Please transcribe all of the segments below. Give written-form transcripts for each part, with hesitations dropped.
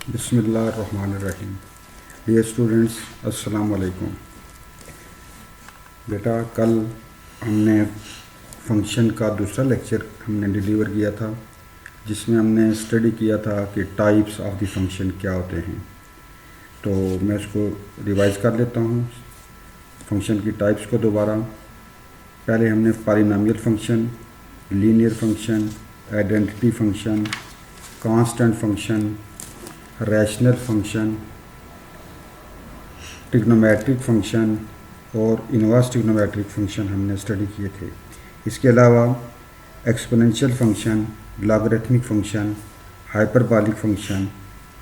बिस्मिल्लाहिर्रहमानिर्रहीम। Dear students, अस्सलाम वालेकुम। बेटा, कल हमने फंक्शन का दूसरा लेक्चर हमने डिलीवर किया था, जिसमें हमने स्टडी किया था कि टाइप्स ऑफ द फंक्शन क्या होते हैं। तो मैं इसको रिवाइज़ कर लेता हूँ फंक्शन की टाइप्स को दोबारा। पहले हमने polynomial function, linear function, identity function, constant function, rational function, trigonometric function और इनवर्स ट्रिग्नोमेट्रिक फंक्शन हमने स्टडी किए थे। इसके अलावा exponential function, logarithmic function, hyperbolic function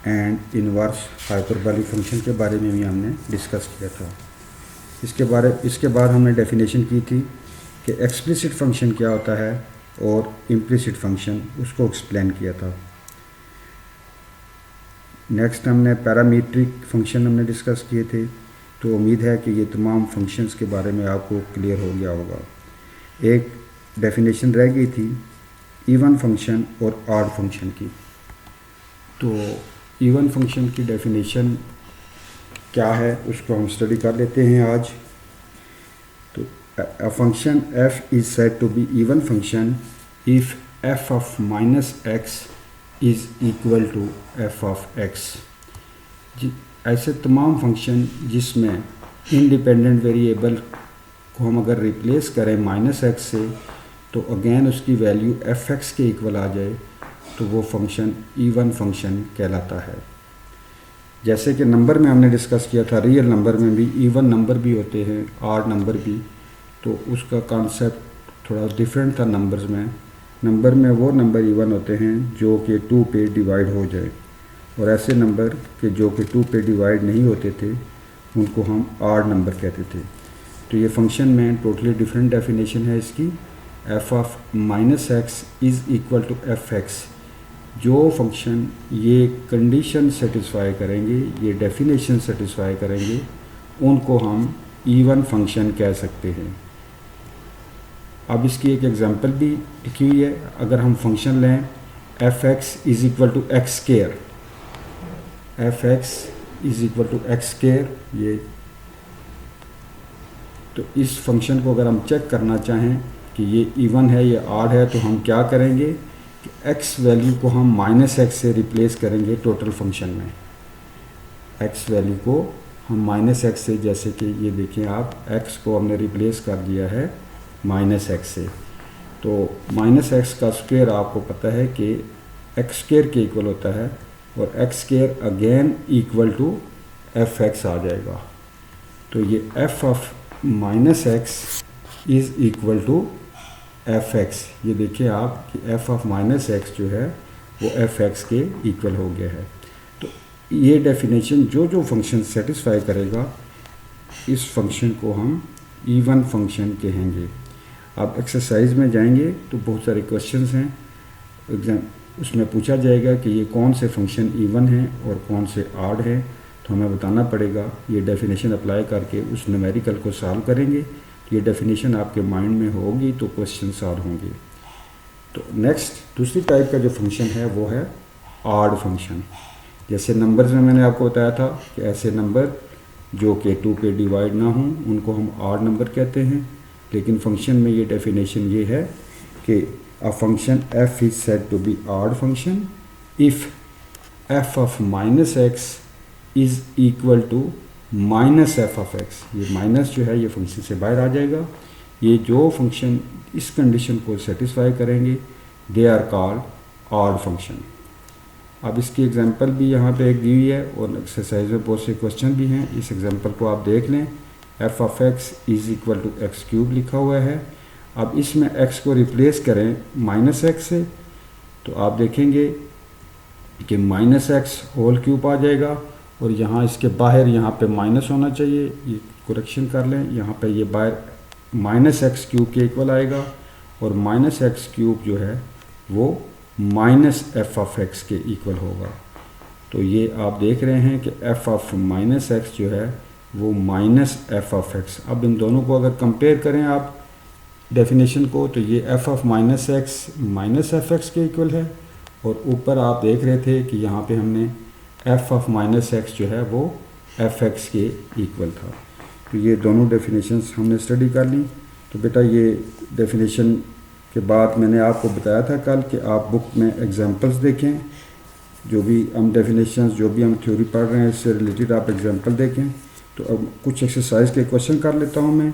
and inverse hyperbolic function के बारे में भी हमने डिस्कस किया था। इसके बाद हमने डेफिनेशन की थी कि एक्सप्लिसिट फंक्शन क्या होता है और इम्प्लिसिट फंक्शन, उसको एक्सप्लेन किया था। नेक्स्ट हमने पैरामीट्रिक फंक्शन हमने डिस्कस किए थे। तो उम्मीद है कि ये तमाम फंक्शंस के बारे में आपको क्लियर हो गया होगा। एक डेफिनेशन रह गई थी इवन फंक्शन और ऑड फंक्शन की। तो इवन फंक्शन की डेफिनेशन क्या है उसको हम स्टडी कर लेते हैं आज। तो a function f is said to be even function if f of minus x is equal to f of x. ऐसे तमाम फंक्शन जिसमें इंडिपेंडेंट वेरिएबल को हम अगर रिप्लेस करें माइनस एक्स से, तो अगेन उसकी वैल्यू एफ एक्स के इक्वल आ जाए, तो वो फंक्शन इवन फंक्शन कहलाता है। जैसे कि नंबर में हमने डिस्कस किया था, रियल नंबर में भी इवन नंबर भी होते हैं, ऑड नंबर भी। तो उसका कॉन्सेप्ट थोड़ा डिफरेंट था नंबर्स में। नंबर में वो नंबर इवन होते हैं जो कि 2 पे डिवाइड हो जाए, और ऐसे नंबर के जो कि 2 पे डिवाइड नहीं होते थे उनको हम ऑड नंबर कहते थे। तो ये फंक्शन में टोटली डिफरेंट डेफिनेशन है इसकी। F of minus x is equal to f x. जो फंक्शन ये कंडीशन सेटिस्फाई करेंगे, ये डेफिनेशन सेटिस्फाई करेंगे, उनको हम इवन फंक्शन कह सकते हैं। अब इसकी एक एग्जांपल भी लिखी हुई है। अगर हम फंक्शन लें f x is equal to x square, f x is equal to x square, ये तो इस फंक्शन को अगर हम चेक करना चाहें कि ये इवन है या ऑड है, तो हम क्या करेंगे कि एक्स वैल्यू को हम माइनस एक्स से रिप्लेस करेंगे टोटल फंक्शन में। एक्स वैल्यू को हम माइनस एक्स से, जैसे कि ये देखें आप, एक्स को हमने रिप्लेस कर दिया है माइनस एक्स से। तो माइनस एक्स का स्क्वायर आपको पता है कि एक्स स्क्वायर के इक्वल होता है, और x square again equal to f x आ जाएगा। तो ये f of minus x is equal to f x. ये देखिए आप कि एफ ऑफ माइनस एक्स जो है वो एफ एक्स के इक्वल हो गया है। तो ये डेफिनेशन जो फंक्शन सेटिस्फाई करेगा, इस फंक्शन को हम इवन फंक्शन कहेंगे। अब एक्सरसाइज में जाएंगे तो बहुत सारे क्वेश्चंस हैं एग्जाम, उसमें पूछा जाएगा कि ये कौन से फंक्शन इवन हैं और कौन से ऑड हैं। तो हमें बताना पड़ेगा। ये डेफिनेशन अप्लाई करके उस न्यूमेरिकल को सॉल्व करेंगे। ये डेफिनेशन आपके माइंड में होगी तो क्वेश्चन सॉल्व होंगे। तो नेक्स्ट दूसरी टाइप का जो फंक्शन है वो है ऑड फंक्शन। जैसे नंबर्स में मैंने आपको बताया था कि ऐसे नंबर जो कि 2 पे डिवाइड ना हों उनको हम ऑड नंबर कहते हैं। लेकिन फंक्शन में ये डेफिनेशन ये है कि a function f is said to be odd function if f of minus x is equal to minus f of x. ये माइनस जो है ये फंक्शन से बाहर आ जाएगा। ये जो फंक्शन इस कंडीशन को सेटिस्फाई करेंगे they are called odd function. अब इसकी एग्जांपल भी यहाँ पे एक दी हुई है और एक्सरसाइज में बहुत से क्वेश्चन भी हैं। इस एग्जांपल को आप देख लें। F of x is equal to x cube लिखा हुआ है। अब इसमें एक्स को रिप्लेस करें माइनस एक्स से, तो आप देखेंगे कि माइनस एक्स होल क्यूब आ जाएगा, और यहाँ इसके बाहर यहाँ पे माइनस होना चाहिए। ये करेक्शन कर लें, यहाँ पे ये बाहर माइनस एक्स क्यूब के इक्वल आएगा, और माइनस एक्स क्यूब जो है वो माइनस एफ ऑफ एक्स के इक्वल होगा। तो ये आप देख रहे हैं कि एफ ऑफ माइनस एक्स जो है वो माइनस एफ ऑफ एक्स। अब इन दोनों को अगर कंपेयर करें आप डेफिनेशन को, तो ये f of minus x minus F x के इक्वल है, और ऊपर आप देख रहे थे कि यहाँ पे हमने एफ ऑफ माइनस एक्स जो है वो एफ एक्स के इक्वल था। तो ये दोनों डेफिनेशंस हमने स्टडी कर ली। तो बेटा ये डेफिनेशन के बाद मैंने आपको बताया था कल कि आप बुक में एग्जांपल्स देखें, जो भी हम डेफिनेशंस जो भी हम थ्योरी पढ़ रहे हैं इससे रिलेटेड आप एग्जांपल देखें। तो अब कुछ एक्सरसाइज के क्वेश्चन कर लेता हूँ मैं,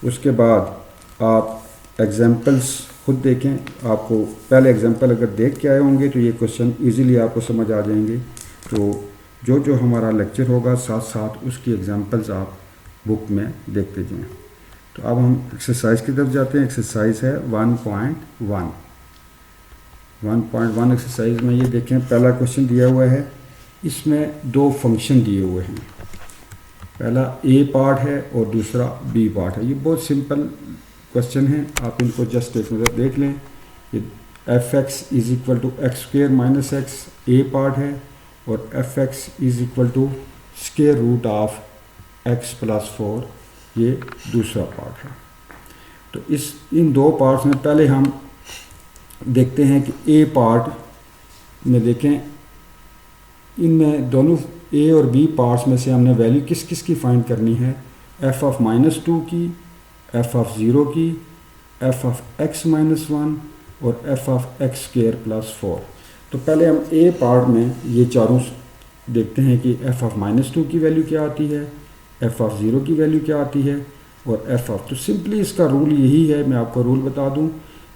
उसके बाद आप एग्जांपल्स खुद देखें। आपको पहले एग्जांपल अगर देख के आए होंगे तो ये क्वेश्चन इजीली आपको समझ आ जाएंगे। तो जो जो हमारा लेक्चर होगा साथ साथ उसकी एग्जांपल्स आप बुक में देखते जाएं। तो अब हम एक्सरसाइज की तरफ जाते हैं। एक्सरसाइज है 1.1। 1.1 एक्सरसाइज में ये देखें, पहला क्वेश्चन दिया हुआ है, इसमें दो फंक्शन दिए हुए हैं। पहला ए पार्ट है और दूसरा बी पार्ट है। ये बहुत सिंपल क्वेश्चन है, आप इनको जस्ट एक नज़र देख लें। ये f x is equal to x square minus x a part है और f x is equal to square root of x plus 4 ये दूसरा पार्ट है। तो इन दो पार्ट्स में पहले हम देखते हैं कि ए पार्ट में देखें, इनमें दोनों ए और बी पार्ट्स में से हमने वैल्यू किस किस की फाइंड करनी है, एफ ऑफ -2 की, एफ ऑफ 0 की, एफ ऑफ एक्स -1 और F of x square plus 4। तो पहले हम ए पार्ट में ये चारों देखते हैं कि एफ ऑफ -2 की वैल्यू क्या आती है, एफ ऑफ 0 की वैल्यू क्या आती है और एफ ऑफ। तो सिंपली इसका रूल यही है, मैं आपको रूल बता दूं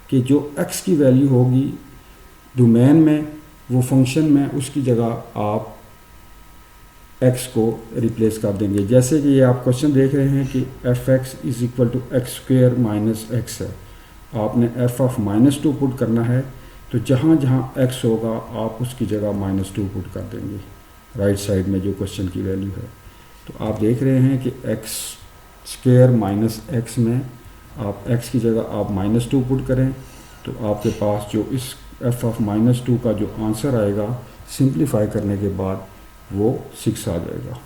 कि जो एक्स की वैल्यू होगी डोमेन में वो फंक्शन में उसकी जगह आप एक्स को रिप्लेस कर देंगे। जैसे कि ये आप क्वेश्चन देख रहे हैं कि f x is equal to x square minus x है, आपने एफ ऑफ -2 पुट करना है। तो जहाँ जहाँ एक्स होगा आप उसकी जगह -2 पुट कर देंगे राइट साइड में जो क्वेश्चन की वैल्यू है। तो आप देख रहे हैं कि एक्स स्क्वेयर माइनस एक्स में आप एक्स की जगह आप -2 पुट करें तो आपके पास जो इस एफ ऑफ -2 का जो आंसर आएगा सिंप्लीफाई करने के बाद वो 6 आ जाएगा।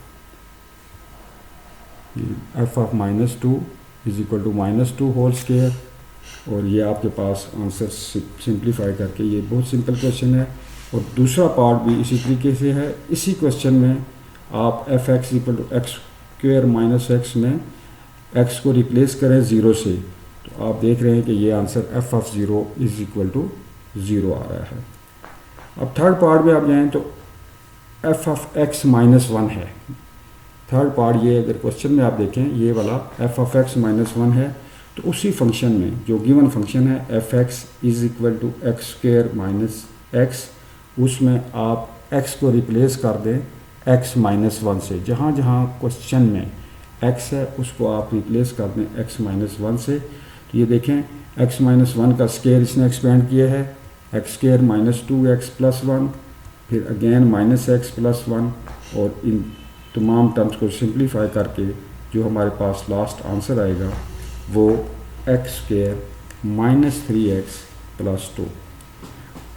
F of -2 is equal to -2 whole square और ये आपके पास आंसर सिंप्लीफाई करके, ये बहुत सिंपल क्वेश्चन है। और दूसरा पार्ट भी इसी तरीके से है। इसी क्वेश्चन में आप f x equal to x square minus x में एक्स को रिप्लेस करें 0 से, तो आप देख रहे हैं कि ये answer f of 0 is equal to 0 आ रहा है। अब थर्ड पार्ट में आप जाएँ तो एफ ऑफ एक्स -1 है। थर्ड पार्ट ये अगर क्वेश्चन में आप देखें ये वाला एफ ऑफ एक्स -1 है, तो उसी फंक्शन में जो गिवन फंक्शन है f x is equal to x square minus x, उसमें आप एक्स को रिप्लेस कर दें एक्स -1 से। जहाँ जहाँ क्वेश्चन में एक्स है उसको आप रिप्लेस कर दें एक्स -1 से। तो ये देखें एक्स -1 का स्क्वेयर इसने एक्सपेंड किया है, एक्स स्क्वेयर -2x + 1, फिर अगेन -x+1 और इन तमाम टर्म्स को सिंप्लीफाई करके जो हमारे पास लास्ट आंसर आएगा वो एक्स स्क्वेयर -3x + 2।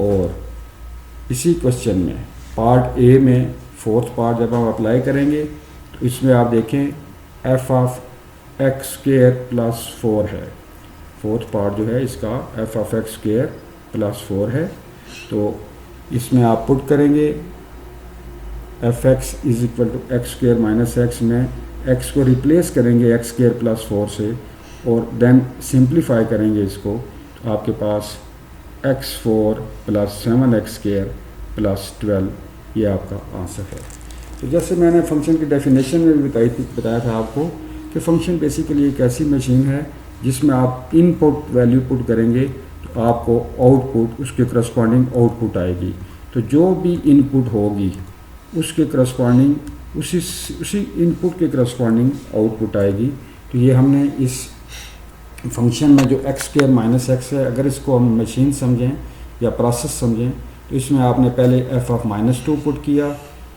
और इसी क्वेश्चन में पार्ट ए में फोर्थ पार्ट जब हम अप्लाई करेंगे तो इसमें आप देखें एफ ऑफ एक्स स्क्वेयर + 4 है। फोर्थ पार्ट जो है इसका एफ ऑफ एक्स स्क्वेयर + 4 है। तो इसमें आप पुट करेंगे f x is equal to x square minus x में एक्स को रिप्लेस करेंगे एक्स स्क्वेयर + 4 से और देन सिंप्लीफाई करेंगे इसको, तो आपके पास x4 + 7x² + 12 ये आपका आंसर है। तो जैसे मैंने फंक्शन की डेफिनेशन में भी बताया था आपको कि फंक्शन बेसिकली एक ऐसी मशीन है जिसमें आप इनपुट वैल्यू पुट करेंगे तो आपको आउटपुट उसके करस्पॉन्डिंग आउटपुट आएगी। तो जो भी इनपुट होगी उसके करस्पॉन्डिंग उसी इनपुट के करस्पॉन्डिंग आउटपुट आएगी। तो ये हमने इस फंक्शन में जो x² - x है, अगर इसको हम मशीन समझें या प्रोसेस समझें तो इसमें आपने पहले f ऑफ -2 पुट किया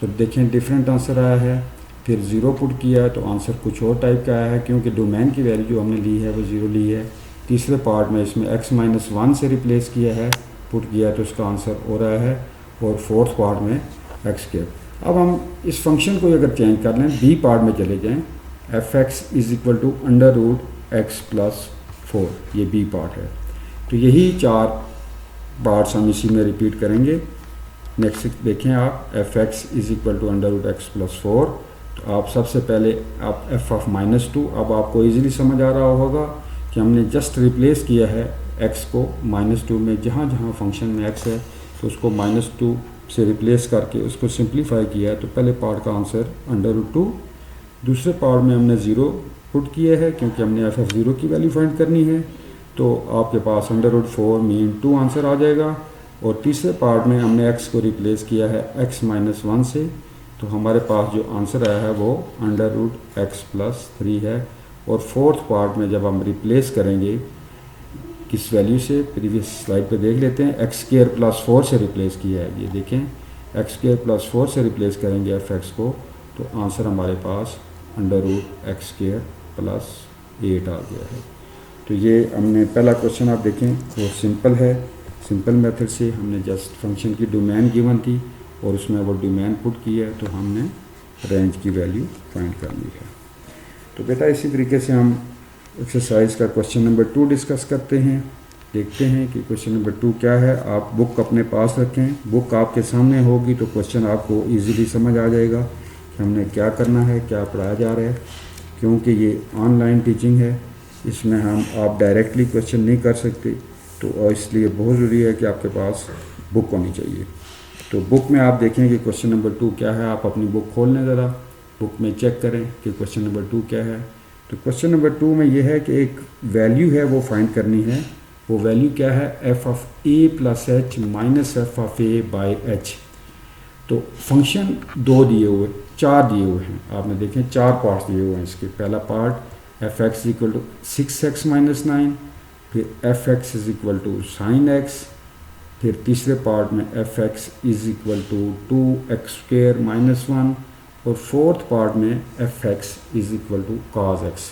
तो देखें डिफरेंट आंसर आया है, फिर 0 पुट किया तो आंसर कुछ और टाइप का आया है क्योंकि डोमेन की वैल्यू जो हमने ली है वो 0 ली है। तीसरे पार्ट में इसमें x - 1 से रिप्लेस किया है, पुट किया तो उसका आंसर और आया है। और फोर्थ पार्ट में x²। अब हम इस फंक्शन को अगर चेंज कर लें बी पार्ट में चले जाएँ, f(x) is equal to √x + 4, ये बी पार्ट है। तो यही 4 पार्ट्स हम इसी में रिपीट करेंगे। नेक्स्ट देखें आप f x is equal to under root x plus 4। तो आप सबसे पहले आप एफ ऑफ -2, अब आपको इजीली समझ आ रहा होगा कि हमने जस्ट रिप्लेस किया है x को -2 में, जहाँ जहाँ फंक्शन में x है तो उसको -2 से रिप्लेस करके उसको सिंप्लीफाई किया है। तो पहले पार्ट का आंसर अंडर रूट 2, दूसरे पार्ट में हमने 0 पुट किया है क्योंकि हमने एफ ऑफ 0 की वैल्यू फाइंड करनी है। तो आपके पास अंडर रूट 4 मीन 2 आंसर आ जाएगा। और तीसरे पार्ट में हमने x को रिप्लेस किया है x -1 से, तो हमारे पास जो आंसर आया है वो अंडर रूट एक्स प्लस 3 है। और फोर्थ पार्ट में जब हम रिप्लेस करेंगे किस वैल्यू से, प्रीवियस स्लाइड पे देख लेते हैं, एक्स स्क्वायर प्लस 4 से रिप्लेस किया है। ये देखें एक्स स्क्वायर प्लस 4 से रिप्लेस करेंगे एफ एक्स को, तो आंसर हमारे पास under root x square plus 8 आ गया है। तो ये हमने पहला क्वेश्चन आप देखें वो सिंपल है, सिंपल मेथड से हमने जस्ट फंक्शन की डोमेन गिवन थी और उसमें वो डोमेन पुट की है, तो हमने रेंज की वैल्यू फाइंड करनी है। तो बेटा इसी तरीके से हम एक्सरसाइज का क्वेश्चन नंबर 2 डिस्कस करते हैं। देखते हैं कि क्वेश्चन नंबर 2 क्या है। आप बुक अपने पास रखें, बुक आपके सामने होगी तो क्वेश्चन आपको इजीली समझ आ जाएगा कि हमने क्या करना है, क्या पढ़ाया जा रहा है। क्योंकि ये ऑनलाइन टीचिंग है, इसमें आप डायरेक्टली क्वेश्चन नहीं कर सकते, तो इसलिए बहुत ज़रूरी है कि आपके पास बुक होनी चाहिए। तो बुक में आप देखें कि क्वेश्चन नंबर 2 क्या है। आप अपनी बुक खोल लें, ज़रा बुक में चेक करें कि क्वेश्चन नंबर 2 क्या है। तो क्वेश्चन नंबर 2 में यह है कि एक वैल्यू है वो फाइंड करनी है। वो वैल्यू क्या है, f of a plus h minus f of a by H. तो फंक्शन 2 दिए हुए, 4 दिए हुए हैं, आपने देखें 4 पार्ट्स दिए हुए हैं इसके। पहला part f x equal to 6x minus 9, फिर f x is equal to sine x, फिर तीसरे पार्ट में f x is equal to 2x square minus 1, और फोर्थ पार्ट में f x is equal to cos x.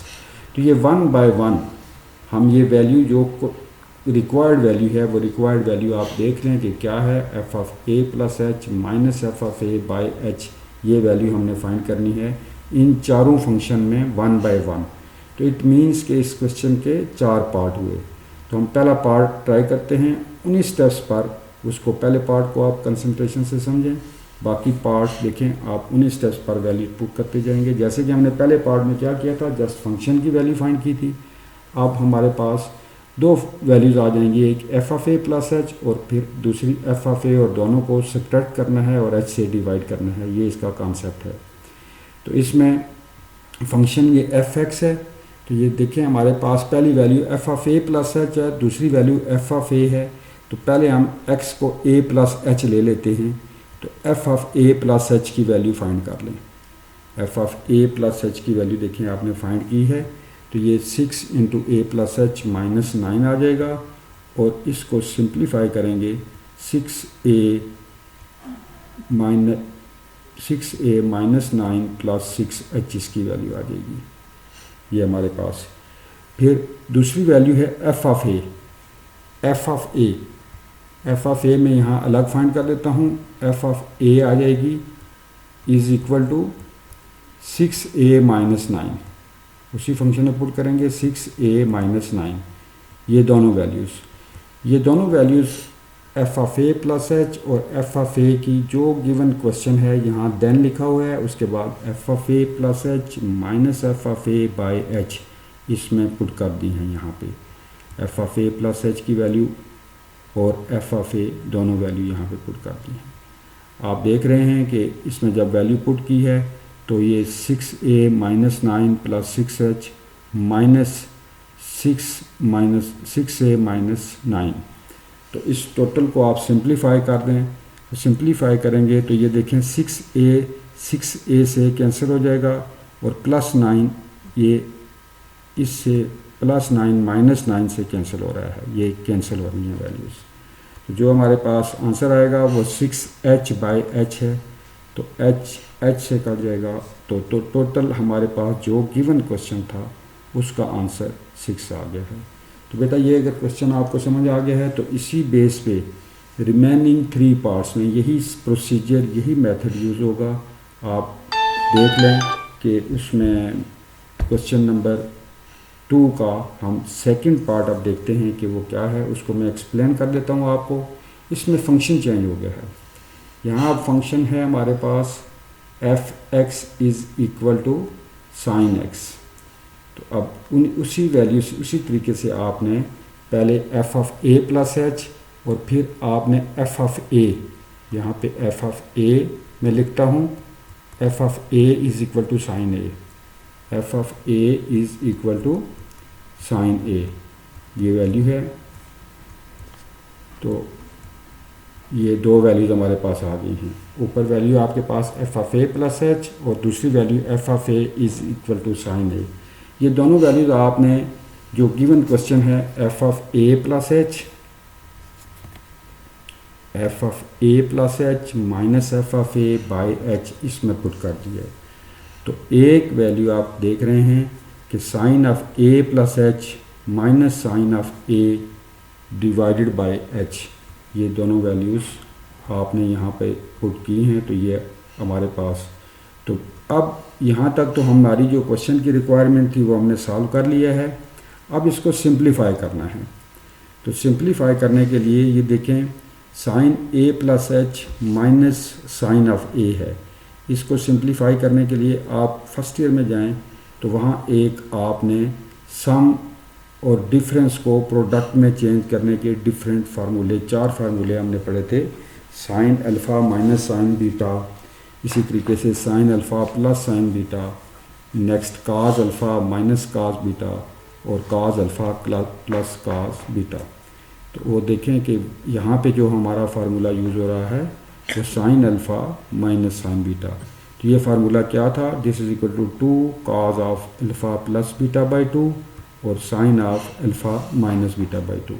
तो ये 1 bye 1 हम ये वैल्यू जो रिक्वायर्ड वैल्यू है वो रिक्वायर्ड वैल्यू आप देख लें कि क्या है, f of a plus h minus f of a by H. ये वैल्यू हमने फाइंड करनी है इन चारों फंक्शन में 1 बाय 1। तो इट मीन्स कि इस क्वेश्चन के 4 पार्ट हुए। तो हम पहला पार्ट ट्राई करते हैं 19 स्टेप्स पर। उसको पहले पार्ट को आप कंसंट्रेशन से समझें, बाकी पार्ट देखें आप 19 स्टेप्स पर वैल्यू पुट करते जाएंगे। जैसे कि हमने पहले पार्ट में क्या किया था, जस्ट फंक्शन की वैल्यू फाइंड की थी। अब हमारे पास 2 वैल्यूज़ आ जाएंगी, एक F of a plus h और फिर दूसरी एफ ऑफ ए, और दोनों को सब्ट्रैक्ट करना है और एच से डिवाइड करना है। ये इसका कॉन्सेप्ट है। तो इसमें फंक्शन ये एफ एक्स है। तो ये देखें हमारे पास पहली value f of a plus H है, दूसरी वैल्यू एफ ऑफ ए है। तो पहले हम एक्स को ए प्लस एच ले लेते हैं। तो F of a plus h की वैल्यू फाइंड कर लें। F of a plus h की वैल्यू देखें आपने फाइंड की है, तो ये 6 इंटू ए प्लस एच माइनस 9 आ जाएगा। और इसको सिंप्लीफाई करेंगे 6a माइनस 9 प्लस 6h इसकी वैल्यू आ जाएगी, ये हमारे पास। फिर दूसरी वैल्यू है f of a. F of a, f of a में यहाँ अलग फाइंड कर देता हूँ। एफ ऑफ ए आ जाएगी is equal to 6a minus 9, उसी फंक्शन में पुट करेंगे 6a माइनस 9। ये दोनों values F of a plus h और एफ ऑफ ए की जो गिवन क्वेश्चन है यहाँ देन लिखा हुआ है, उसके बाद F of a plus h minus f of a by h इसमें पुट कर दी हैं यहाँ पे। F of a plus h की वैल्यू और एफ ऑफ ए दोनों वैल्यू यहाँ पे पुट कर दी हैं। आप देख रहे हैं कि इसमें जब वैल्यू पुट की है तो ये 6a minus 9 plus 6h minus 6a minus 9। तो इस टोटल को आप सिंप्लीफाई कर दें, तो सिंप्लीफाई करेंगे तो ये देखें 6a से कैंसिल हो जाएगा और प्लस 9 ये इससे प्लस 9 माइनस 9 से कैंसिल हो रहा है, ये कैंसिल हो रही हैं वैल्यूज़। तो जो हमारे पास आंसर आएगा वो 6h बाई एच है, तो एच से कट जाएगा। तो टोटल हमारे पास जो गिवन क्वेश्चन था उसका आंसर 6 आ गया है। तो बेटा ये अगर क्वेश्चन आपको समझ आ गया है तो इसी बेस पे रिमेनिंग 3 पार्ट्स में यही प्रोसीजर, यही मेथड यूज़ होगा। आप देख लें कि उसमें क्वेश्चन नंबर 2 का हम सेकंड पार्ट अब देखते हैं कि वो क्या है, उसको मैं एक्सप्लेन कर देता हूँ आपको। इसमें फंक्शन चेंज हो गया है। यहाँ अब फंक्शन है हमारे पास f x is equal to sine x. तो अब उसी वैल्यू से उसी तरीके से आपने पहले F of a plus h और फिर आपने एफ ऑफ ए, यहाँ पे एफ ऑफ ए मैं लिखता हूँ f of a is equal to sine a, f of a is equal to sine a, ये वैल्यू है। तो ये दो वैल्यूज हमारे पास आ गई हैं। ऊपर वैल्यू आपके पास f of a plus h और दूसरी value f of a is equal to sine a. ये दोनों वैल्यूज आपने जो गिवन क्वेश्चन है f of a plus h, f of a plus h minus f of a by h, इसमें put कर दिया है। तो एक वैल्यू आप देख रहे हैं कि sine of a plus h minus sine of a divided by h, ये दोनों वैल्यूज़ आपने यहाँ पे पुट की हैं। तो ये हमारे पास, तो अब यहाँ तक तो हमारी जो क्वेश्चन की रिक्वायरमेंट थी वो हमने सॉल्व कर लिया है। अब इसको सिंप्लीफाई करना है। तो सिंप्लीफाई करने के लिए ये देखें sine a plus h minus sine of a है, इसको सिंप्लीफाई करने के लिए आप फर्स्ट ईयर में जाएं तो वहाँ एक आपने सम और डिफरेंस को प्रोडक्ट में चेंज करने के डिफरेंट फार्मूले, 4 फार्मूले हमने पढ़े थे। Sine alpha minus sine beta, इसी तरीके से sine alpha plus sine beta, next cos alpha minus cos beta और cos alpha plus cos beta. तो वो देखें कि यहाँ पे जो हमारा फार्मूला यूज़ हो रहा है वो sine alpha minus sine beta. तो ये फार्मूला क्या था, this is equal to 2 cos of alpha plus beta by 2 और sine of alpha minus beta by 2।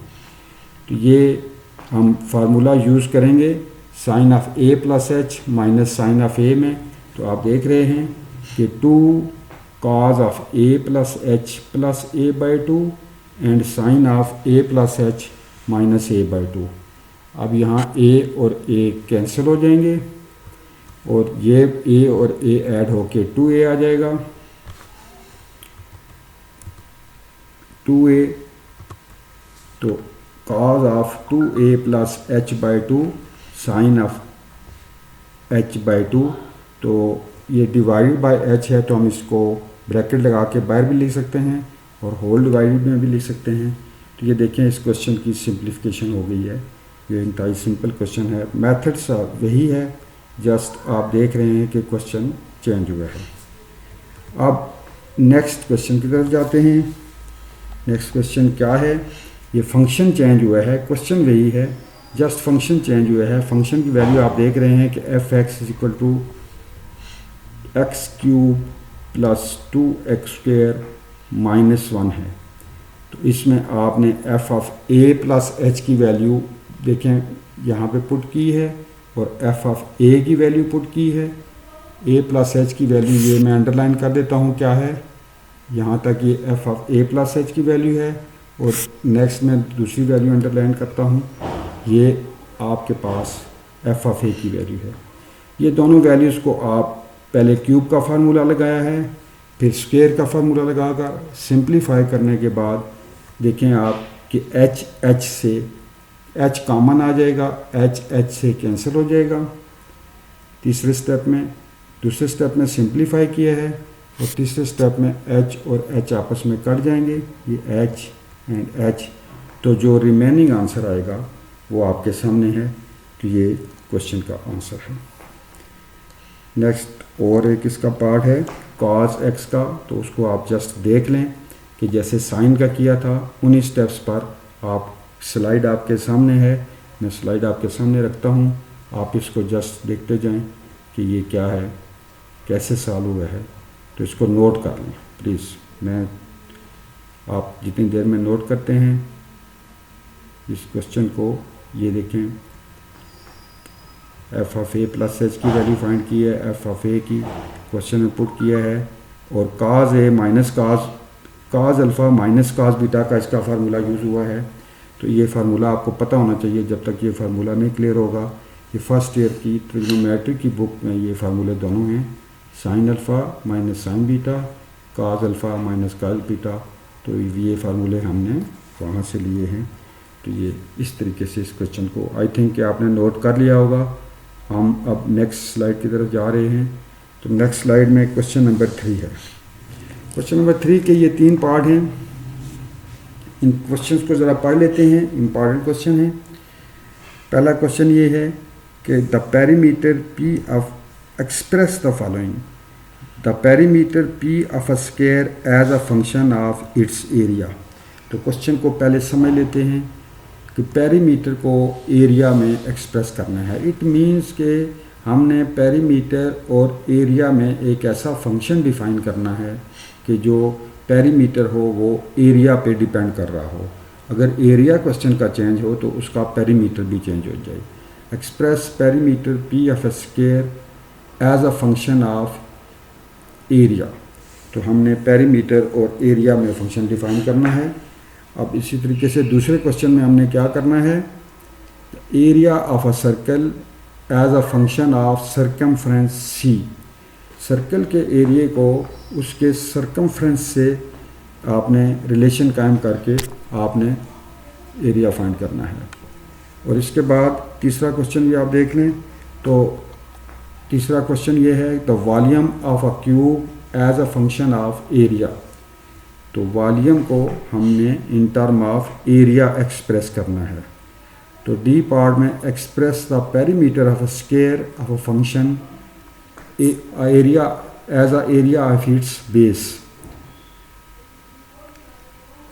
तो ये हम फार्मूला यूज़ करेंगे sine of a plus h minus sine of a में। तो आप देख रहे हैं कि 2 cos of a plus h plus a by 2 and sine of a plus h minus A by 2। अब यहाँ ए और ए कैंसिल हो जाएंगे और ये ए और ए ऐड होके 2a आ जाएगा, 2a। तो cos of 2a plus h by 2 sine of h by 2। तो ये डिवाइड बाय एच है तो हम इसको ब्रैकेट लगा के बाहर भी लिख सकते हैं और होल डिवाइडेड में भी लिख सकते हैं। तो ये देखें इस क्वेश्चन की सिंप्लीफिकेशन हो गई है। ये इंतहाई सिंपल क्वेश्चन है, मेथड्स वही है, जस्ट आप देख रहे हैं कि क्वेश्चन चेंज हुआ है। अब नेक्स्ट क्वेश्चन की तरफ जाते हैं। नेक्स्ट क्वेश्चन क्या है, ये फंक्शन चेंज हुआ है, क्वेश्चन वही है, जस्ट फंक्शन चेंज हुआ है। फंक्शन की वैल्यू आप देख रहे हैं कि f x is equal to x cube plus 2x square minus 1 है। तो इसमें आपने f of a plus h की वैल्यू देखें यहाँ पे पुट की है और एफ ऑफ ए की वैल्यू पुट की है। ए प्लस एच की वैल्यू ये मैं अंडरलाइन कर देता हूँ क्या है, यहाँ तक ये f of a plus h की वैल्यू है और नेक्स्ट मैं दूसरी वैल्यू अंडरलाइन करता हूँ, ये आपके पास एफ ऑफ ए की वैल्यू है। ये दोनों वैल्यूज़ को आप पहले क्यूब का फार्मूला लगाया है, फिर स्क्वायर का फार्मूला लगाकर सिंप्लीफाई करने के बाद देखें आप कि एच से एच कॉमन आ जाएगा, एच से कैंसिल हो जाएगा तीसरे स्टेप में। दूसरे स्टेप में सिंप्लीफाई किया है और तीसरे स्टेप में एच और एच आपस में कट जाएंगे, ये एच एंड एच। तो जो रिमेनिंग आंसर आएगा वो आपके सामने है। तो ये क्वेश्चन का आंसर है। नेक्स्ट और एक इसका पार्ट है cos x का, तो उसको आप जस्ट देख लें कि जैसे साइन का किया था उन्हीं स्टेप्स पर आप, स्लाइड आपके सामने है, मैं स्लाइड आपके सामने रखता हूँ, आप इसको जस्ट देखते जाएं कि ये क्या है, कैसे सॉल्व हुआ है। तो इसको नोट कर लें प्लीज़। मैं आप जितनी देर में नोट करते हैं इस क्वेश्चन को, ये देखें F of a plus h की वैल्यू फाइंड की है, एफ ऑफ ए की क्वेश्चन में पुट किया है और cos a minus cos alpha minus cos beta का इसका फार्मूला यूज़ हुआ है। तो ये फार्मूला आपको पता होना चाहिए, जब तक ये फार्मूला नहीं क्लियर होगा। ये फर्स्ट ईयर की ट्रिग्नोमेट्री की बुक में ये फार्मूले दोनों हैं, sign alpha minus sine beta, काज अल्फ़ा माइनस काज बीटा। तो ये फार्मूले हमने वहाँ से लिए हैं। तो ये इस तरीके से इस क्वेश्चन को आई थिंक कि आपने नोट कर लिया होगा। हम अब नेक्स्ट स्लाइड की तरफ जा रहे हैं। तो नेक्स्ट स्लाइड में क्वेश्चन नंबर 3 है। क्वेश्चन नंबर 3 के ये 3 पार्ट हैं। इन क्वेश्चंस को ज़रा पढ़ लेते हैं, इम्पॉर्टेंट क्वेश्चन है। पहला क्वेश्चन ये है कि the perimeter P of express the following, the perimeter P of a square as a function of its area. तो क्वेश्चन को पहले समझ लेते हैं कि पेरीमीटर को एरिया में एक्सप्रेस करना है। इट मीन्स कि हमने पेरीमीटर और एरिया में एक ऐसा फंक्शन डिफाइन करना है कि जो पेरीमीटर हो वो एरिया पे डिपेंड कर रहा हो। अगर एरिया क्वेश्चन का चेंज हो तो उसका पेरीमीटर भी चेंज हो जाए। Express perimeter P of a square as a function of area. तो हमने पेरीमीटर और एरिया में फंक्शन डिफाइन करना है। अब इसी तरीके से दूसरे क्वेश्चन में हमने क्या करना है, area of a circle as a function of circumference C. Circle के एरिया को उसके सर्कमफ्रेंस से आपने रिलेशन कायम करके आपने एरिया फाइंड करना है। और इसके बाद तीसरा क्वेश्चन भी आप देख लें। तो तीसरा क्वेश्चन ये है the volume of a cube as a function of area. तो वॉल्यूम को हमने in term of area express करना है। तो डी पार्ट में express the perimeter of a square of a function area as a area of its base.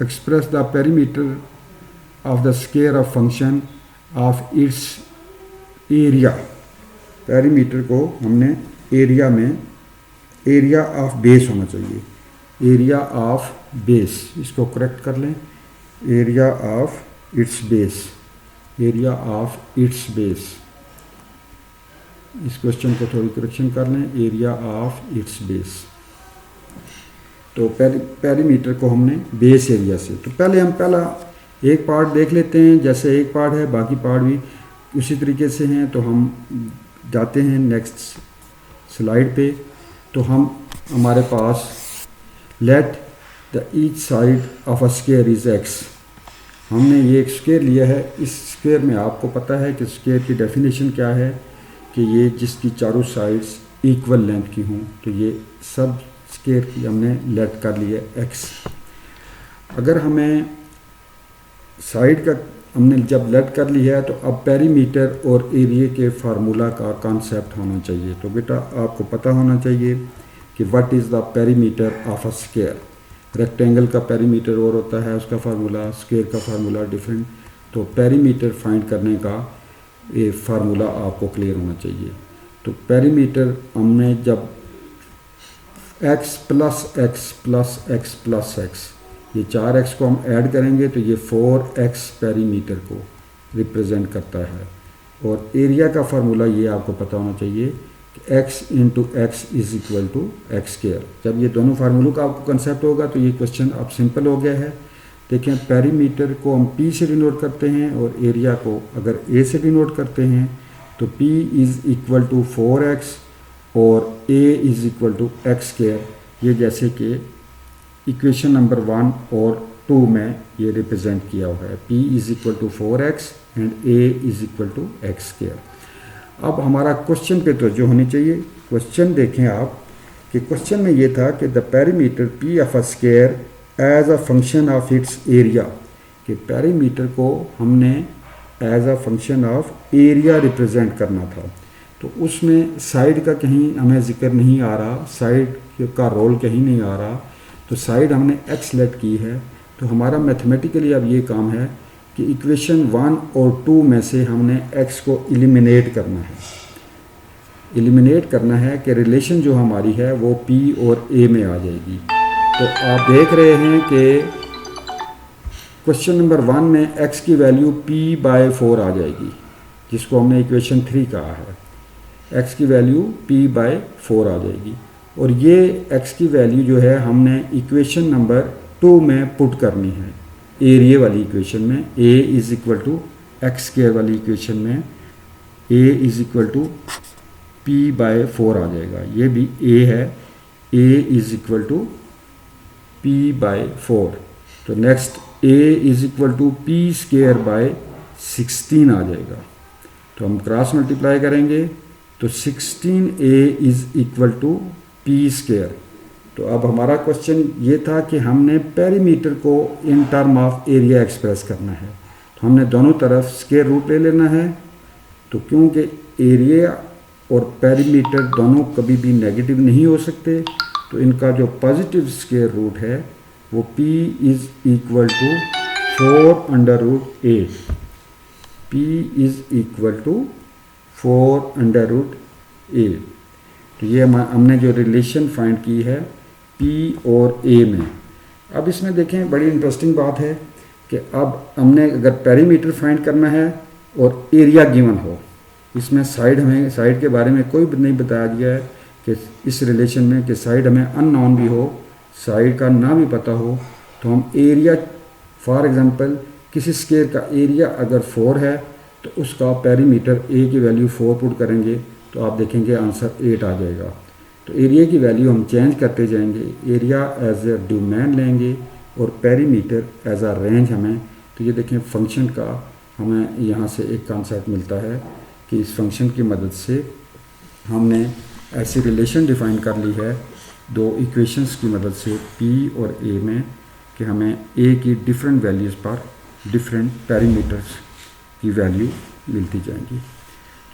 Express the perimeter of the square of function of its area. Perimeter को हमने area में area of base होना चाहिए, area of base. इसको correct कर लें, area of its base, area of its base. इस question को थोड़ी करेक्शन कर लें, एरिया ऑफ इट्स बेस। तो पेरीमीटर को हमने बेस एरिया से। तो पहले हम पहला एक पार्ट देख लेते हैं, जैसे एक पार्ट है बाकी पार्ट भी उसी तरीके से हैं। तो हम जाते हैं नेक्स्ट स्लाइड पे। तो हमारे पास let the each side of a square is x. हमने ये एक स्क्वायर लिया है। इस स्क्वायर में आपको पता है कि स्क्वायर की डेफिनेशन क्या है कि ये जिसकी चारों साइड्स इक्वल लेंथ की हों। तो ये सब स्क्वायर की हमने लेट कर लिया एक्स। अगर हमें साइड का हमने जब लेट कर लिया है तो अब पेरीमीटर और एरिया के फार्मूला का कॉन्सेप्ट होना चाहिए। तो बेटा आपको पता होना चाहिए कि what is the perimeter of a square. Rectangle का पेरीमीटर और होता है उसका फार्मूला, स्क्वायर का फार्मूला डिफरेंट। तो पेरीमीटर फाइंड करने का ये फार्मूला आपको क्लियर होना चाहिए। तो पेरीमीटर हमने जब x plus x plus x plus x, ये 4x को हम ऐड करेंगे तो ये 4x पेरीमीटर को रिप्रेजेंट करता है। और एरिया का फार्मूला ये आपको पता होना चाहिए कि x into x is equal to x square. जब ये दोनों फार्मूलों का आपको कंसेप्ट होगा तो ये क्वेश्चन अब सिंपल हो गया है। देखें पेरीमीटर को हम p से डिनोट करते हैं और एरिया को अगर a से डिनोट करते हैं तो p is equal to 4x और a is equal to x square. ये जैसे कि इक्वेशन नंबर 1 और 2 में ये रिप्रेजेंट किया हुआ है, p is equal to 4x and a is equal to x square. अब हमारा क्वेश्चन पे तो जो होनी चाहिए, क्वेश्चन देखें आप कि क्वेश्चन में ये था कि the perimeter p of a square as a function of its area. कि पेरीमीटर को हमने as a function of area represent करना था। तो उसमें साइड का कहीं हमें जिक्र नहीं आ रहा, साइड का रोल कहीं नहीं आ रहा। तो साइड हमने x लेट की है। तो हमारा मैथमेटिकली अब ये काम है कि इक्वेशन 1 और 2 में से हमने x को एलिमिनेट करना है। एलिमिनेट करना है कि रिलेशन जो हमारी है वो p और a में आ जाएगी। तो आप देख रहे हैं कि क्वेश्चन नंबर 1 में x की वैल्यू p/4 आ जाएगी, जिसको हमने इक्वेशन 3 कहा है। x की वैल्यू p/4 आ जाएगी और ये x की वैल्यू जो है हमने इक्वेशन नंबर 2 में पुट करनी है। एरिया वाली इक्वेशन में a is equal to x square वाली इक्वेशन में a is equal to p/4 आ जाएगा। ये भी a है, a is equal to p/4। तो next a is equal to p² by 16 आ जाएगा। तो हम क्रॉस मल्टीप्लाई करेंगे तो 16a is equal to P square. तो अब हमारा क्वेश्चन ये था कि हमने पेरीमीटर को in term of area express करना है, तो हमने दोनों तरफ स्क्वायर रूट ले लेना है। तो क्योंकि एरिया और पेरीमीटर दोनों कभी भी नेगेटिव नहीं हो सकते, तो इनका जो पॉजिटिव स्क्वायर रूट है वो p is equal to 4√a। p is equal to 4√a। तो ये हमने जो रिलेशन फाइंड की है p और a में। अब इसमें देखें बड़ी इंटरेस्टिंग बात है कि अब हमने अगर पेरीमीटर फाइंड करना है और एरिया गिवन हो, इसमें हमें साइड के बारे में कोई नहीं बताया गया है कि इस रिलेशन में कि साइड हमें अननोन भी हो, साइड का ना भी पता हो, तो हम एरिया फॉर एग्जांपल किसी स्क्वायर का एरिया अगर 4 है तो उसका पेरीमीटर a की वैल्यू 4 पुट करेंगे तो आप देखेंगे आंसर 8 आ जाएगा। तो एरिया की वैल्यू हम चेंज करते जाएंगे, एरिया एज ए डोमेन लेंगे और पेरीमीटर एज अ रेंज हमें। तो ये देखें फंक्शन का हमें यहाँ से एक कॉन्सेप्ट मिलता है कि इस फंक्शन की मदद से हमने ऐसी रिलेशन डिफाइन कर ली है दो इक्वेशंस की मदद से p और a में कि हमें a की डिफरेंट वैल्यूज़ पर डिफरेंट पेरीमीटर्स की वैल्यू मिलती जाएंगी।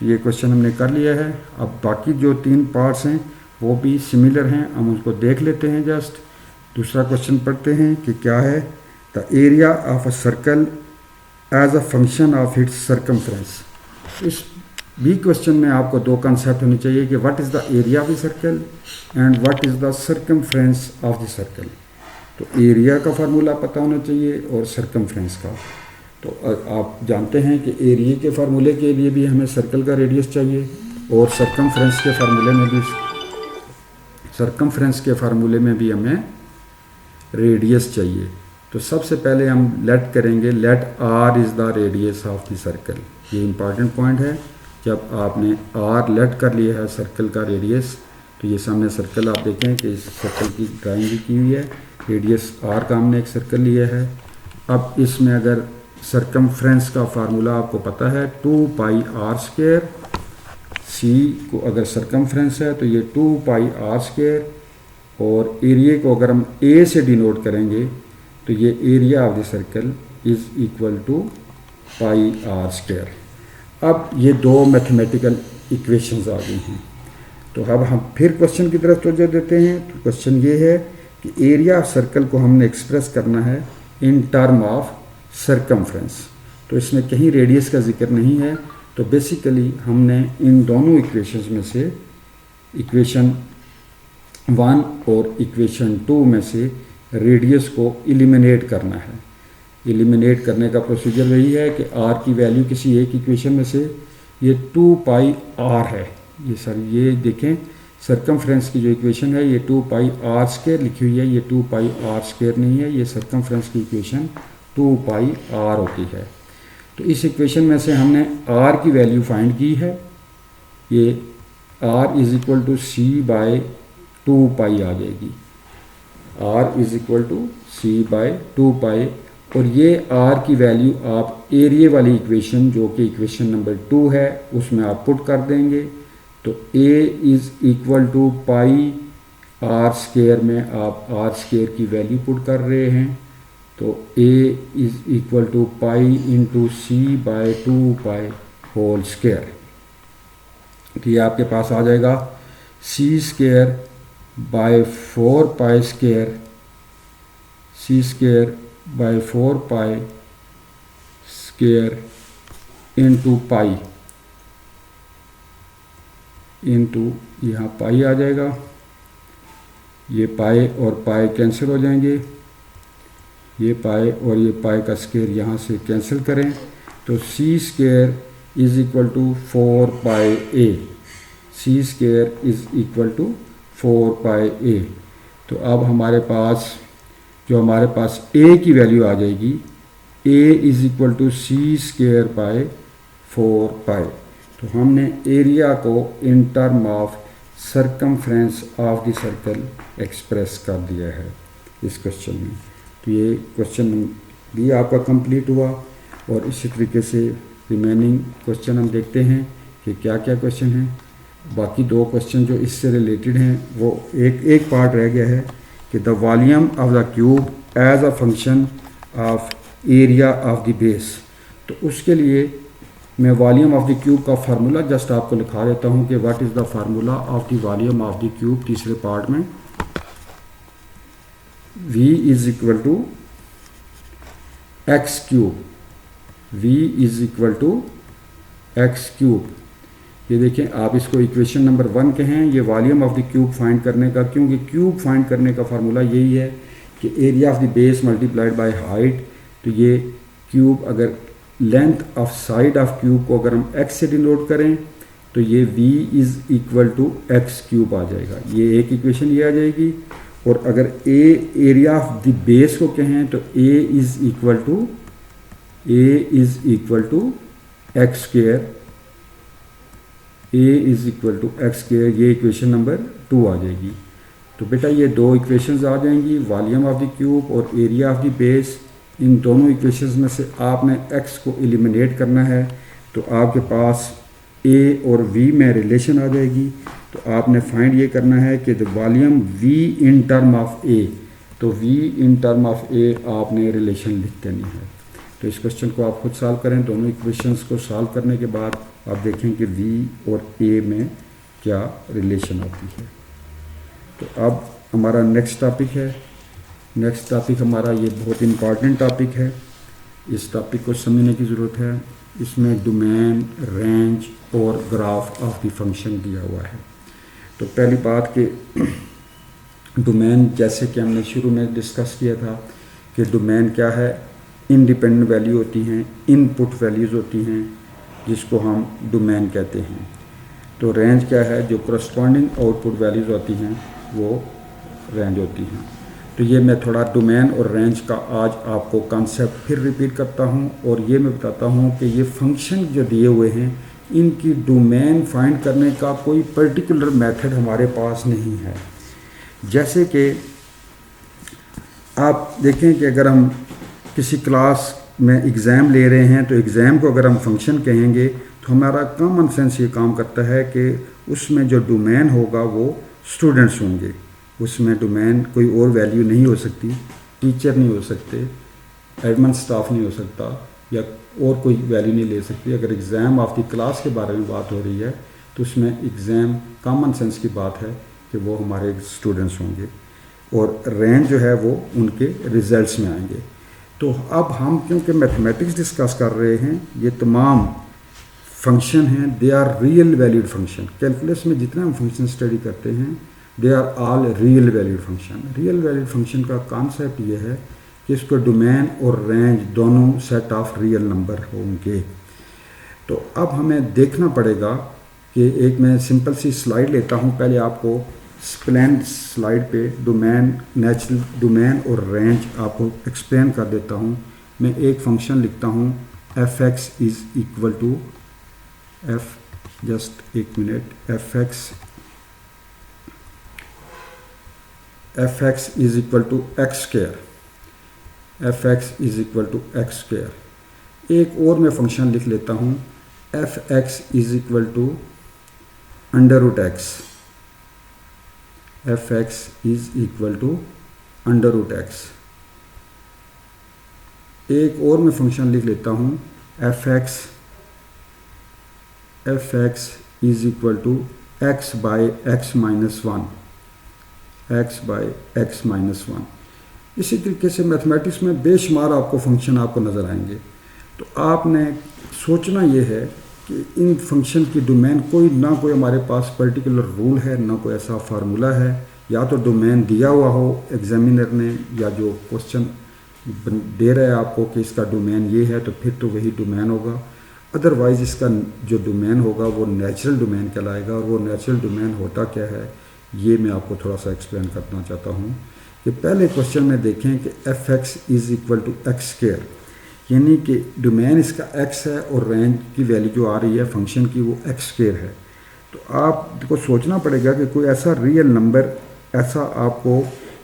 तो ये क्वेश्चन हमने कर लिया है। अब बाकी जो 3 पार्ट्स हैं वो भी सिमिलर हैं, हम उसको देख लेते हैं। जस्ट दूसरा क्वेश्चन पढ़ते हैं कि क्या है। The area of a circle as a function of its circumference. इस बी क्वेश्चन में आपको 2 कॉन्सेप्ट होने चाहिए कि what is the area of the circle and what is the circumference of the circle. तो एरिया का फार्मूला पता होना चाहिए और सर्कमफ्रेंस का। तो आप जानते हैं कि एरिया के फार्मूले के लिए भी हमें सर्कल का रेडियस चाहिए और सर्कमफ्रेंस के फार्मूले में भी हमें रेडियस चाहिए। तो सबसे पहले हम लेट करेंगे, let r is the radius of the circle. ये इंपॉर्टेंट पॉइंट है। जब आपने r लेट कर लिया है सर्कल का रेडियस, तो ये सामने सर्कल आप देखें कि इस सर्कल की ड्राइंग भी की हुई है, रेडियस r का हमने एक सर्कल लिया है। अब इसमें अगर सर्कमफ्रेंस का फार्मूला आपको पता है 2πr², c को अगर सर्कमफ्रेंस है तो ये 2πr², और एरिया को अगर हम a से डिनोट करेंगे तो ये area of the circle is equal to πr²। अब ये 2 मैथमेटिकल इक्वेशंस आ गई हैं। तो अब हम फिर क्वेश्चन की तरफ तवज्जो देते हैं। तो क्वेश्चन ये है कि एरिया ऑफ सर्कल को हमने एक्सप्रेस करना है इन टर्म ऑफ सर्कमफ्रेंस। तो इसमें कहीं रेडियस का जिक्र नहीं है। तो बेसिकली हमने इन दोनों इक्वेशंस में से इक्वेशन 1 और इक्वेशन 2 में से रेडियस को एलिमिनेट करना है। एलिमिनेट करने का प्रोसीजर वही है कि r की वैल्यू किसी एक इक्वेशन में से ये 2πr है। ये देखें सर्कमफ्रेंस की जो इक्वेशन है ये 2πr² लिखी हुई है, ये 2πr² नहीं है, ये सर्कमफ्रेंस की इक्वेशन 2πr होती है। तो इस इक्वेशन में से हमने r की वैल्यू फाइंड की है, ये r is equal to c/2π आ जाएगी। r is equal to c/2π, और ये r की वैल्यू आप एरिया वाली इक्वेशन जो कि इक्वेशन नंबर 2 है उसमें आप पुट कर देंगे। तो a is equal to πr² में आप r² की वैल्यू पुट कर रहे हैं। तो a is equal to π into c/2π whole square. तो ये आपके पास आ जाएगा c² by 4π², c² by 4π² into pi into यहाँ पाई आ जाएगा। ये पाई और पाई कैंसिल हो जाएंगे, ये पाई और ये पाई का स्क्वायर यहाँ से कैंसिल करें तो c² is equal to 4πa, c² is equal to 4πa। तो अब हमारे पास a की वैल्यू आ जाएगी, a is equal to c² by 4π। तो हमने एरिया को in term of circumference of the circle express कर दिया है इस क्वेश्चन में। तो ये क्वेश्चन भी आपका कंप्लीट हुआ, और इसी तरीके से रिमेनिंग क्वेश्चन हम देखते हैं कि क्या क्या क्वेश्चन हैं। बाकी दो क्वेश्चन जो इससे रिलेटेड हैं वो एक पार्ट रह गया है कि the volume of the cube as a function of area of the base. तो उसके लिए मैं वॉल्यूम ऑफ द क्यूब का फार्मूला जस्ट आपको लिखा देता हूँ कि what is the formula of the volume of the cube तीसरे पार्ट में। v is equal to x cube, v is equal to x cube. ये देखें, आप इसको इक्वेशन नंबर 1 कहें, ये volume of the cube find करने का, क्योंकि क्यूब फाइंड करने का फार्मूला यही है कि area of the base multiplied by height. तो ये क्यूब अगर length of side of cube को अगर हम x से डिनोट करें तो ये v is equal to x cube आ जाएगा। ये एक इक्वेशन ये आ जाएगी। और अगर a area of the base को कहें तो a is equal to x square, a is equal to x square. ये इक्वेशन नंबर 2 आ जाएगी। तो बेटा ये दो इक्वेशंस आ जाएंगी, वॉल्यूम ऑफ द क्यूब और एरिया ऑफ द बेस। इन दोनों इक्वेशंस में से आपने x को एलिमिनेट करना है तो आपके पास a और v में रिलेशन आ जाएगी। तो आपने फाइंड ये करना है कि the volume v in term of a, तो v in term of a आपने रिलेशन लिख देनी है। तो इस क्वेश्चन को आप खुद सॉल्व करें। दोनों इक्वेशंस को सॉल्व करने के बाद आप देखें कि v और a में क्या रिलेशन आती है। तो अब हमारा नेक्स्ट टॉपिक है। नेक्स्ट टॉपिक हमारा ये बहुत इम्पॉर्टेंट टॉपिक है, इस टॉपिक को समझने की ज़रूरत है। इसमें डोमेन, रेंज और ग्राफ ऑफ द फंक्शन दिया हुआ है। तो पहली बात कि डोमेन, जैसे कि हमने शुरू में डिस्कस किया था कि डोमेन क्या है, इंडिपेंडेंट वैल्यू होती हैं, इनपुट वैल्यूज़ होती हैं जिसको हम डोमेन कहते हैं। तो रेंज क्या है, जो करस्पॉन्डिंग आउटपुट वैल्यूज़ होती हैं वो रेंज होती हैं। तो ये मैं थोड़ा डोमेन और रेंज का आज आपको कॉन्सेप्ट फिर रिपीट करता हूँ और ये मैं बताता हूँ कि ये फंक्शन जो दिए हुए हैं इनकी डोमेन फाइंड करने का कोई पर्टिकुलर मेथड हमारे पास नहीं है। जैसे कि आप देखें कि अगर हम किसी क्लास में एग्ज़ाम ले रहे हैं तो एग्ज़ाम को अगर हम फंक्शन कहेंगे तो हमारा कॉमन सेंस ये काम करता है कि उसमें जो डोमेन होगा वो स्टूडेंट्स होंगे। उसमें डोमेन कोई और वैल्यू नहीं हो सकती, टीचर नहीं हो सकते, एडमिन स्टाफ नहीं हो सकता या और कोई वैल्यू नहीं ले सकती। अगर एग्ज़ाम ऑफ द क्लास के बारे में बात हो रही है तो उसमें एग्ज़ाम कॉमन सेंस की बात है कि वो हमारे स्टूडेंट्स होंगे और रेंज जो है वो उनके रिजल्ट्स में आएंगे। तो अब हम क्योंकि मैथमेटिक्स डिस्कस कर रहे हैं, ये तमाम फंक्शन हैं, they are real valued function. Calculus में जितना हम फंक्शन स्टडी करते हैं they are all real valued function. Real valued function का कॉन्सेप्ट ये है कि इसको डोमेन और रेंज दोनों सेट ऑफ रियल नंबर होंगे। तो अब हमें देखना पड़ेगा कि एक मैं सिंपल सी स्लाइड लेता हूँ, पहले आपको प्लान स्लाइड पे डोमेन, नेचुरल डोमेन और रेंज आपको एक्सप्लेन कर देता हूँ। मैं एक फंक्शन लिखता हूँ f x is equal to just एक मिनट, f x is equal to x square, f x is equal to x square. एक और मैं फंक्शन लिख लेता हूँ f x is equal to under root x, f x is equal to under root x. एक और मैं function लिख लेता हूँ f x is equal to x by x minus one, x by x minus one. इसी तरीके से mathematics में बेशुमार आपको फंक्शन आपको नज़र आएंगे। तो आपने सोचना ये है कि इन फंक्शन की डोमेन कोई ना कोई हमारे पास पर्टिकुलर रूल है, ना कोई ऐसा फार्मूला है। या तो डोमेन दिया हुआ हो एग्जामिनर ने या जो क्वेश्चन दे रहा है आपको कि इसका डोमेन ये है तो फिर तो वही डोमेन होगा, अदरवाइज़ इसका जो डोमेन होगा वो नेचुरल डोमेन कहलाएगा। और वो नेचुरल डोमेन होता क्या है ये मैं आपको थोड़ा सा एक्सप्लेन करना चाहता हूँ कि पहले क्वेश्चन में देखें कि f x is equal to x square, यानी कि डोमेन इसका x है और रेंज की वैल्यू जो आ रही है फंक्शन की वो एक्स स्क्वायर है। तो आपको सोचना पड़ेगा कि कोई ऐसा रियल नंबर, ऐसा आपको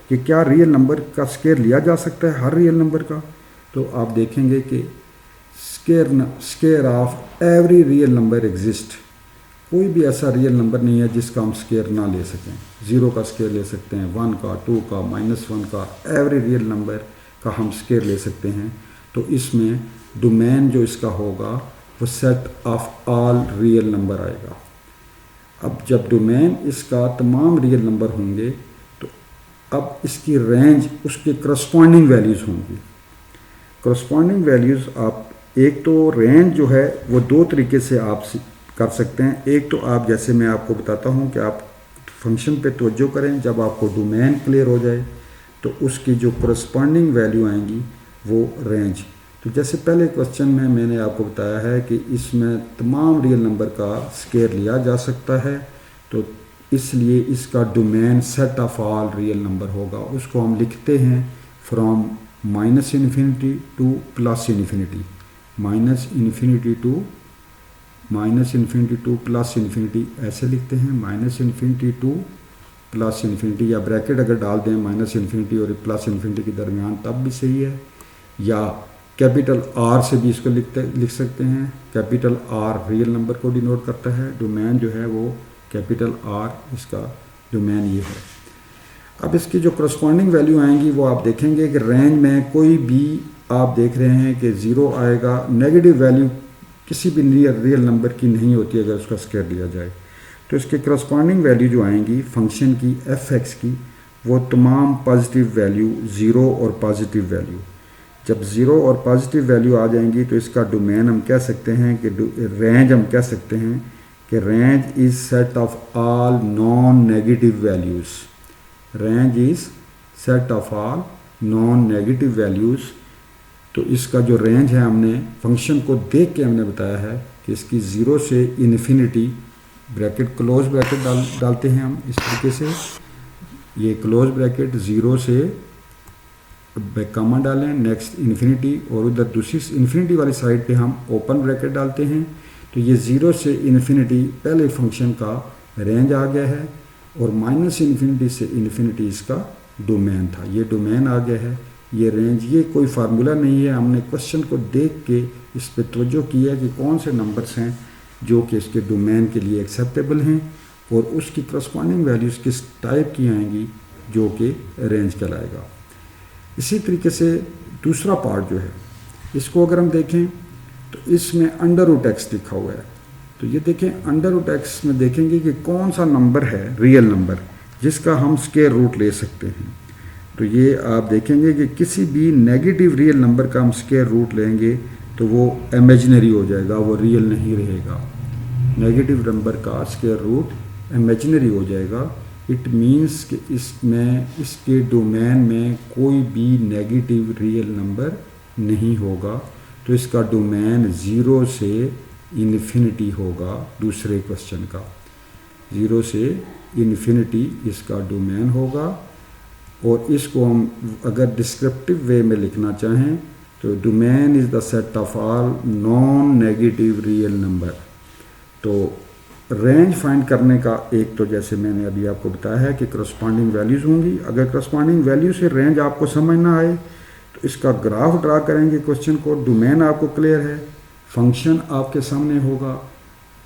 कि क्या रियल नंबर का स्क्वायर लिया जा सकता है हर रियल नंबर का। तो आप देखेंगे कि square of every real number exist, कोई भी ऐसा रियल नंबर नहीं है जिसका हम स्केयर ना ले सकें। 0 का स्केयर ले सकते हैं, 1 का, 2 का, -1 का, एवरी रियल नंबर का हम स्केयर ले सकते हैं। तो इसमें डोमेन जो इसका होगा वो set of all real number आएगा। अब जब डोमेन इसका तमाम रियल नंबर होंगे तो अब इसकी रेंज उसके करस्पॉन्डिंग वैल्यूज़ होंगी। करस्पॉन्डिंग वैल्यूज़ आप, एक तो रेंज जो है वो दो तरीके से आप कर सकते हैं। एक तो आप, जैसे मैं आपको बताता हूँ कि आप फंक्शन पे तवज्जो करें, जब आपको डोमेन क्लियर हो जाए तो उसकी जो करस्पॉन्डिंग वैल्यू आएंगी वो रेंज। तो जैसे पहले क्वेश्चन में मैंने आपको बताया है कि इसमें तमाम रियल नंबर का स्केयर लिया जा सकता है, तो इसलिए इसका domain set of all real number होगा। उसको हम लिखते हैं फ्रॉम -∞ टू +∞, -∞ टू +∞, ऐसे लिखते हैं। -∞ टू +∞, या ब्रैकेट अगर डाल दें -∞ और +∞ के दरमियान तब भी सही है, या कैपिटल R से भी इसको लिख सकते हैं। कैपिटल R रियल नंबर को डिनोट करता है, डोमेन जो है वो कैपिटल R, इसका डोमेन ये है। अब इसकी जो करस्पॉन्डिंग वैल्यू आएंगी वो आप देखेंगे कि रेंज में कोई भी आप देख रहे हैं कि 0 आएगा। नेगेटिव वैल्यू किसी भी रियल नंबर की नहीं होती अगर उसका स्केयर लिया जाए। तो इसके करस्पॉन्डिंग वैल्यू जो आएंगी फंक्शन की f(x) की, वो तमाम पॉजिटिव वैल्यू 0 और पॉजिटिव वैल्यू। जब 0 और पॉजिटिव वैल्यू आ जाएंगी तो इसका डोमेन हम कह सकते हैं कि रेंज, हम कह सकते हैं कि range is set of all non negative values. Range is set of all non negative values. तो इसका जो रेंज है, हमने फंक्शन को देख के हमने बताया है कि इसकी 0 से इन्फिनिटी, ब्रैकेट क्लोज ब्रैकेट डालते हैं हम इस तरीके से, ये क्लोज ब्रैकेट 0 से कॉमा डालें, नेक्स्ट इन्फिनिटी, और उधर दूसरी इन्फिनिटी वाली साइड पे हम ओपन ब्रैकेट डालते हैं। तो ये 0 से इन्फिनिटी पहले फंक्शन का रेंज आ गया है, और -∞ से इन्फिनिटी इसका डोमेन था, ये डोमेन आ गया है। ये रेंज, ये कोई फार्मूला नहीं है, हमने क्वेश्चन को देख के इस पर तवज्जो की है कि कौन से नंबर्स हैं जो कि इसके डोमेन के लिए एक्सेप्टेबल हैं, और उसकी करस्पॉन्डिंग वैल्यूज़ किस टाइप की आएंगी जो कि रेंज कहलाएगा। इसी तरीके से दूसरा पार्ट जो है, इसको अगर हम देखें तो इसमें √x लिखा हुआ है। तो ये देखें, √x में देखेंगे कि कौन सा नंबर है रियल नंबर जिसका हम स्क्वायर रूट ले सकते हैं। तो ये आप देखेंगे कि किसी भी नेगेटिव रियल नंबर का हम स्क्वायर रूट लेंगे तो वो इमेजिनरी हो जाएगा, वो रियल नहीं रहेगा। नेगेटिव नंबर का स्क्वायर रूट इमेजिनरी हो जाएगा। इट मीन्स कि इसमें, इसके डोमेन में कोई भी नेगेटिव रियल नंबर नहीं होगा। तो इसका डोमेन 0 से इन्फिनिटी होगा। दूसरे क्वेश्चन का 0 से इन्फिनिटी इसका डोमेन होगा। और इसको हम अगर डिस्क्रिप्टिव वे में लिखना चाहें तो domain is the set of all non negative real number. तो रेंज फाइंड करने का एक तो जैसे मैंने अभी आपको बताया है कि करस्पॉन्डिंग वैल्यूज़ होंगी। अगर करस्पॉन्डिंग वैल्यू से रेंज आपको समझ ना आए तो इसका ग्राफ ड्रा करेंगे क्वेश्चन को। डोमेन आपको क्लियर है, फंक्शन आपके सामने होगा।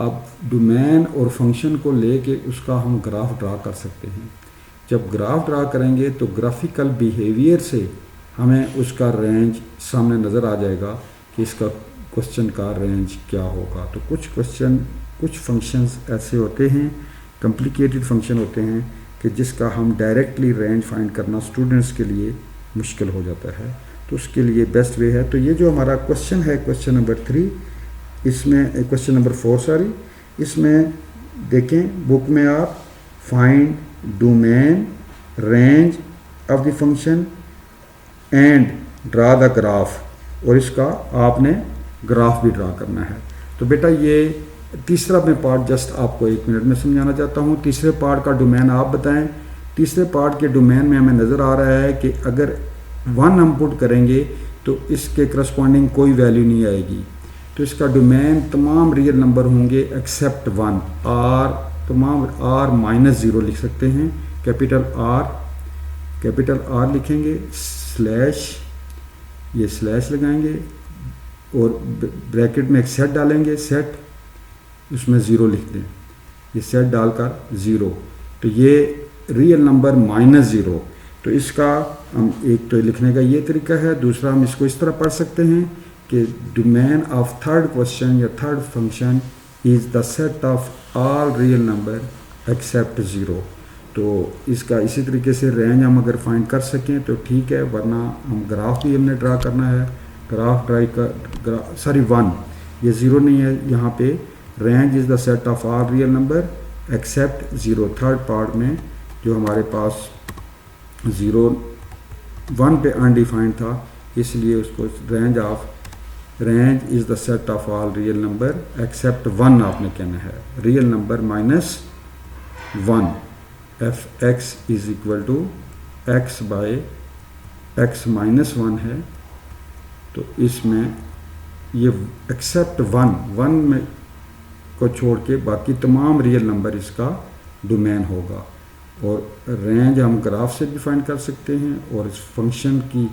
अब डोमेन और फंक्शन को लेके उसका हम ग्राफ ड्रा कर सकते हैं। जब ग्राफ ड्रा करेंगे तो ग्राफिकल बिहेवियर से हमें उसका रेंज सामने नज़र आ जाएगा कि इसका क्वेश्चन का रेंज क्या होगा। तो कुछ फंक्शंस ऐसे होते हैं, कॉम्प्लिकेटेड फंक्शन होते हैं कि जिसका हम डायरेक्टली रेंज फाइंड करना स्टूडेंट्स के लिए मुश्किल हो जाता है। तो उसके लिए बेस्ट वे है, तो ये जो हमारा क्वेश्चन है, क्वेश्चन नंबर 3, इसमें क्वेश्चन नंबर 4 सॉरी, इसमें देखें बुक में आप find domain range of the function and draw the graph, और इसका आपने ग्राफ भी ड्रा करना है। तो बेटा ये तीसरा मैं पार्ट जस्ट आपको 1 मिनट में समझाना चाहता हूँ। तीसरे पार्ट का डोमेन आप बताएं। तीसरे पार्ट के डोमेन में हमें नज़र आ रहा है कि अगर 1 हम पुट करेंगे तो इसके करस्पॉन्डिंग कोई वैल्यू नहीं आएगी। तो इसका डोमेन तमाम रियल नंबर होंगे एक्सेप्ट 1। आर, तमाम R-0 लिख सकते हैं। कैपिटल R लिखेंगे, स्लैश, ये स्लैश लगाएंगे और ब्रैकेट में एक सेट डालेंगे, सेट, उसमें 0 लिख दें। ये सेट डालकर 0, तो ये रियल नंबर -0। तो इसका हम एक तो लिखने का ये तरीका है, दूसरा हम इसको इस तरह पढ़ सकते हैं कि डोमेन ऑफ थर्ड क्वेश्चन या third function is the set of all real number accept 0। तो इसका इसी तरीके से रेंज हम अगर फाइंड कर सकें तो ठीक है, वरना हम ग्राफ भी हमने ड्रा करना है। ग्राफ ड्राई कर सॉरी 1, ये 0 नहीं है यहाँ पे। Range is the set of all real number accept 0। Third part में जो हमारे पास 0 1 पे अनडिफाइंड था, इसलिए उसको range is the set of all real number except 1 आपने कहना है। Real number -1 f x is equal to x by x -1 है। तो इसमें ये एक्सेप्ट 1 में को छोड़ के बाकी तमाम रियल नंबर इसका डोमेन होगा। और रेंज हम ग्राफ से भी फाइंड कर सकते हैं, और इस फंक्शन की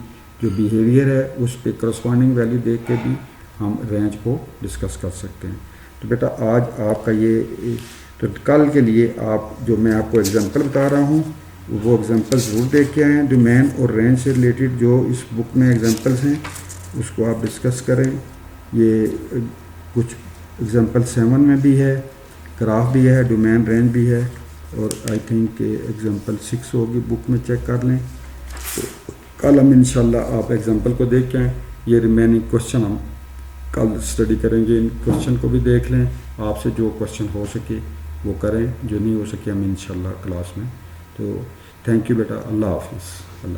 जो बिहेवियर है उस पे करस्पॉन्डिंग वैल्यू देख के भी हम रेंज को डिस्कस कर सकते हैं। तो बेटा आज आपका ये, तो कल के लिए आप जो मैं आपको एग्जांपल बता रहा हूँ वो एग्जांपल ज़रूर देख के आएँ। डोमेन और रेंज से रिलेटेड जो इस बुक में एग्जांपल्स हैं उसको आप डिस्कस करें। ये कुछ एग्जांपल 7 में भी है, ग्राफ भी है, डोमेन रेंज भी है, और आई थिंक एग्जांपल 6 होगी, बुक में चेक कर लें। तो कल हम इंशाल्लाह आप एग्जांपल को देख के आएँ। ये रिमेनिंग क्वेश्चन हम कल स्टडी करेंगे, इन क्वेश्चन को भी देख लें। आपसे जो क्वेश्चन हो सके वो करें, जो नहीं हो सके हम इंशाल्लाह क्लास में। तो थैंक यू बेटा, अल्लाह हाफिज़। अल्लाह।